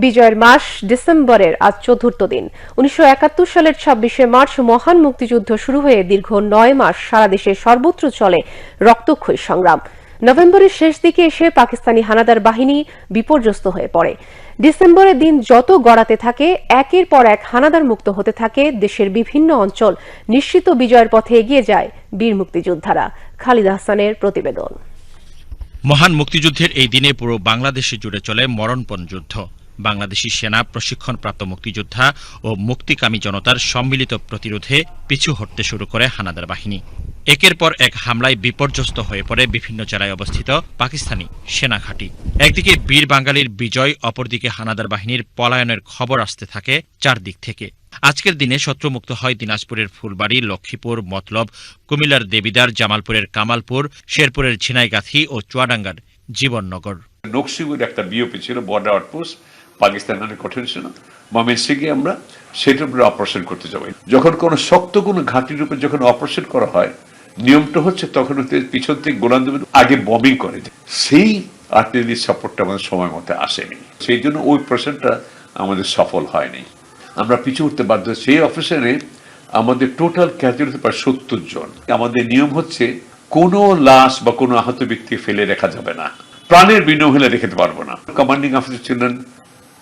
বিজয়ের মাস ডিসেম্বরের আজ চতুর্থ দিন। ১৯৭১ সালের ২৬শে মার্চ মহান মুক্তিযুদ্ধ শুরু হয়ে দীর্ঘ ৯ মাস সারা দেশে সর্বত্র চলে রক্তক্ষয়ী সংগ্রাম। নভেম্বরের শেষ দিকে এসে পাকিস্তানি হানাদার বাহিনী বিপর্যস্ত হয়ে পড়ে। ডিসেম্বরের দিন যত গড়াতে থাকে, একের পর এক হানাদার মুক্ত হতে থাকে দেশের বিভিন্ন অঞ্চল। নিশ্চিত বিজয়ের পথে এগিয়ে যায় বীর মুক্তিযোদ্ধারা। খালিদ হাসানের প্রতিবেদন। মহান মুক্তিযুদ্ধের এই দিনে পুরো বাংলাদেশে জুড়ে চলে মরণপণ যুদ্ধ। বাংলাদেশি সেনা, প্রশিক্ষণপ্রাপ্ত মুক্তিযোদ্ধা ও মুক্তিকামী জনতার সম্মিলিত প্রতিরোধে পিছু হটতে শুরু করে হানাদার বাহিনী। একের পর এক হামলায় বিপর্যস্ত হয়ে পড়ে বিভিন্ন জেলায় অবস্থিত পাকিস্তানি সেনা ঘাঁটি। একদিকে বীর বাঙালির বিজয়, অপরদিকে হানাদার বাহিনীর পলায়নের খবর আসতে থাকে চারদিক থেকে। আজকের দিনে শত্রুমুক্ত হয় দিনাজপুরের ফুলবাড়ি, লক্ষ্মীপুর, মতলব, কুমিল্লার দেবিদ্বার, জামালপুরের কামালপুর, শেরপুরের ঝিনাইগাথি ও চুয়াডাঙ্গার জীবননগর। নকশিপুর একটা বিওপি ছিল, বর্ডার আউটপোস্ট, পাকিস্তান অনেক কঠিন ছিল। ময়মনসিংহে আমরা সেটার উপরে অপারেশন করতে যাবো। যখন কোনো শক্ত কোনো ঘাঁটির উপরে যখন অপারেশন করা হয়, নিয়মটা হচ্ছে তখন পিছন থেকে গোলান দেবেন, আগে বমিং করে দেয়। সেই আর্টিলারি সাপোর্টটা আমাদের সময় মতো আসেনি, সেই জন্য ওই অপারেশনটা আমাদের সফল হয়নি। আমরা পিছু উঠতে বাধ্য। সেই অপারেশনে আমাদের টোটাল ক্যাজুয়ালিটি প্রায় ৭০ জন। আমাদের নিয়ম হচ্ছে কোনো লাশ বা কোনো আহত ব্যক্তিকে ফেলে রাখা যাবে না, প্রাণের বিনিময়ে হলে রেখে পারবো না। কমান্ডিং অফিসার ছিলেন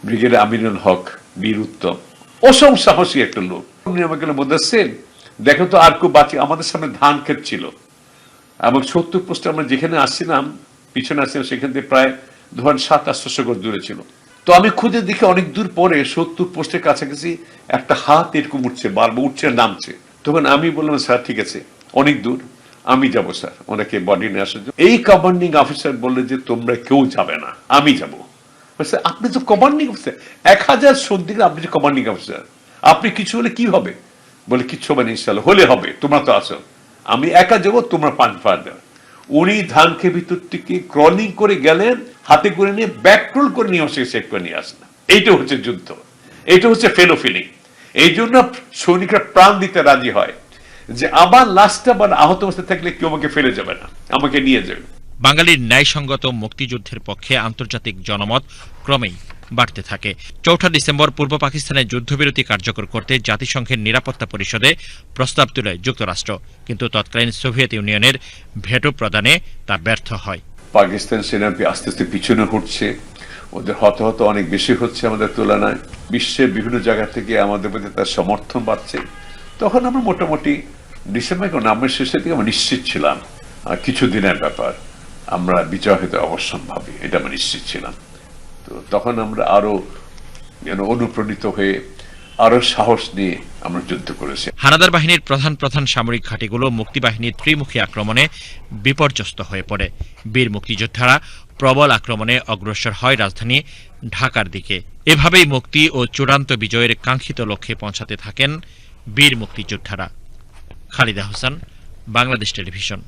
ব্রিগেডিয়ার আমিনুল হক, বীর উত্তম, অসম সাহসী একটা লোক। উনি আমাকে বলতেছেন, দেখো তো আর কেউ বাঁচি। আমাদের সামনে ধান ক্ষেত ছিল এবং ৭০ পোস্টে আমরা যেখানে আসছিলাম, পিছনে আসছিলাম, সেখান থেকে প্রায় ধরেন ৭00-৮00 গজ দূরে ছিল। তো আমি খুঁজে দেখি অনেক দূর পরে ৭০ পোস্টের কাছাকাছি একটা হাত এরকম উঠছে, বারবার উঠছে নামছে। তখন আমি বললাম, স্যার ঠিক আছে, অনেক দূর, আমি যাবো স্যার, ওনাকে বডি নিয়ে আসার জন্য। এই কমান্ডিং অফিসার বললে যে তোমরা কেউ যাবে না, আমি যাবো। আপনি তো কমান্ডিং অফিসার, ১০০০ সন্ধিকে আপনি যে কমান্ডিং অফিসার, আপনি কিছু হলে কি হবে? বলে কিচ্ছু হবে না, ইনশাল্লাহ হলে হবে, তোমরা তো আসো, আমি একা যাবো, তোমরা পান ফার দেবে। উনি ধানকে ভিতর থেকে ক্রলিং করে গেলেন, হাতে করে নিয়ে ব্যাকট্রোল করে নিয়ে আসে, চেক করে নিয়ে আসলেন। এইটা হচ্ছে যুদ্ধ, এইটা হচ্ছে ফেলো ফিলিং। এই জন্য সৈনিকরা প্রাণ দিতে রাজি হয় যে আবার লাস্টটা বা আহত অবস্থায় থাকলে কেউ আমাকে ফেলে যাবে না, আমাকে নিয়ে যাবে। বাঙালির ন্যায়সঙ্গত মুক্তিযুদ্ধের পক্ষে আন্তর্জাতিক জনমত ক্রমেই বাড়তে থাকে। ৪ ডিসেম্বর পূর্ব পাকিস্তানে যুদ্ধবিরতি কার্যকর করতে জাতিসংঘের নিরাপত্তা পরিষদে প্রস্তাব তোলে যুক্তরাষ্ট্র, কিন্তু তৎকালীন সোভিয়েত ইউনিয়নের ভেটো প্রদানে তা ব্যর্থ হয়। পাকিস্তান সেনা আস্তে আস্তে পিছনে হটছে, ওদের হতাহত অনেক বেশি হচ্ছে আমাদের তুলনায়। বিশ্বের বিভিন্ন জায়গা থেকে আমাদের প্রতি তার সমর্থন বাড়ছে। তখন আমরা মোটামুটি ডিসেম্বর নামের শেষের দিকে আমরা নিশ্চিত ছিলাম কিছু দিনের ব্যাপার, আমরা বিজয় হতে অবশ্যম্ভাবী, এটা আমরা নিশ্চিত ছিলাম। তো তখন আমরা আরো অনুপ্রাণিত হয়ে আরো সাহস নিয়ে আমরা যুদ্ধ করেছি। হানাদার বাহিনীর প্রধান প্রধান সামরিক ঘাঁটিগুলো মুক্তিবাহিনীর ত্রিমুখী আক্রমণে বিপর্যস্ত হয়ে পড়ে। বীর মুক্তিযোদ্ধারা প্রবল আক্রমণে অগ্রসর হয় রাজধানী ঢাকার দিকে। এভাবেই মুক্তি ও চূড়ান্ত বিজয়ের কাঙ্ক্ষিত লক্ষ্যে পৌঁছাতে থাকেন বীর মুক্তিযোদ্ধারা। খালিদ হাসান, বাংলাদেশ টেলিভিশন।